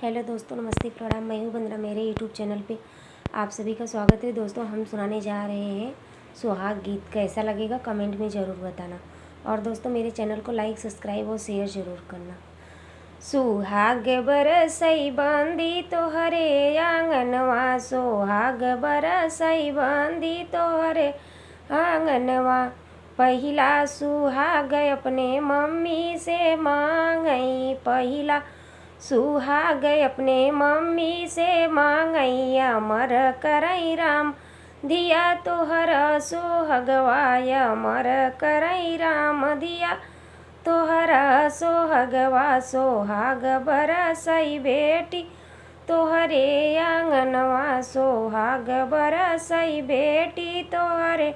Hello दोस्तों, नमस्ते, प्रणाम। मैं हूँ वंदना। मेरे यूट्यूब चैनल पे आप सभी का स्वागत है। दोस्तों, हम सुनाने जा रहे हैं सुहाग गीत। कैसा लगेगा कमेंट में ज़रूर बताना। और दोस्तों, मेरे चैनल को लाइक, सब्सक्राइब और शेयर ज़रूर करना। सुहाग बरसई बंदी तोहरे आंगनवा, सुहाग बरसई बंदी तोहरे आंगनवा। पहिला सुहाग अपने मम्मी से मांगई, पहिला सुहाग अपने मम्मी से मांगई। अमर करई राम धिया तोहर सोहगवाय, अमर करई राम धिया तोहर सोहगवा। सोहाग बरसई बेटी तोहरे आंगनवा, सोहाग बरसई बेटी तोहरे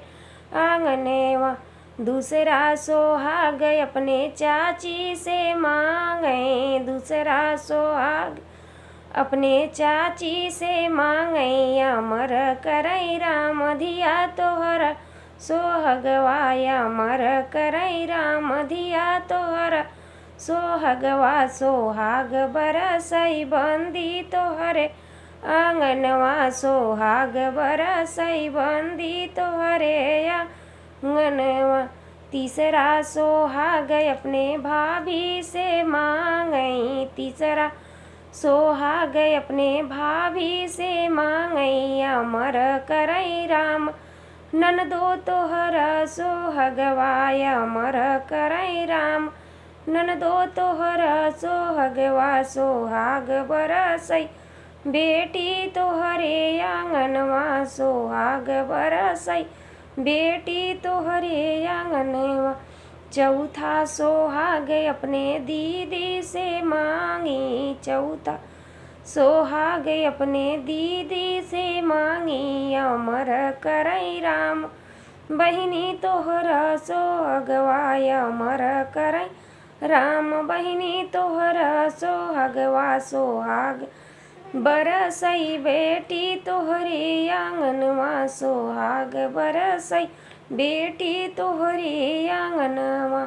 आंगनवा। दूसरा सुहाग अपने चाची से मांगे, दूसरा सुहाग अपने चाची से मांगे। अमर करई राम धिया तोहर सोहगवाय, अमर करई राम धिया तोहर सोहगवा। सोहाग बरसई बंदी तोहरे आंगनवा, सोहाग बरसई बंदी तोहरे आंगनवा। तीसरा सुहाग अपने भाभी से मांगई, तीसरा सुहाग अपने भाभी से मांगई। अमर करई राम ननदो तोहर सोहगवाय, अमर करई राम ननदो तोहर सोहगवा। सोहाग बरसई बेटी तोहरे आंगनवा, सोहाग बरसई बेटी तोहरे आंगनवा। चौथा सुहाग अपने दीदी से मांगी, चौथा सुहाग अपने दीदी से मांगी। अमर करई राम बहिनी तोहर सोहगवाय, अमर करई राम बहिनी तोहर सोहगवा। सोहाग बरसई बेटी तोहरे आंगनवा, सोहाग बरसई बेटी तोहरे आंगनवा।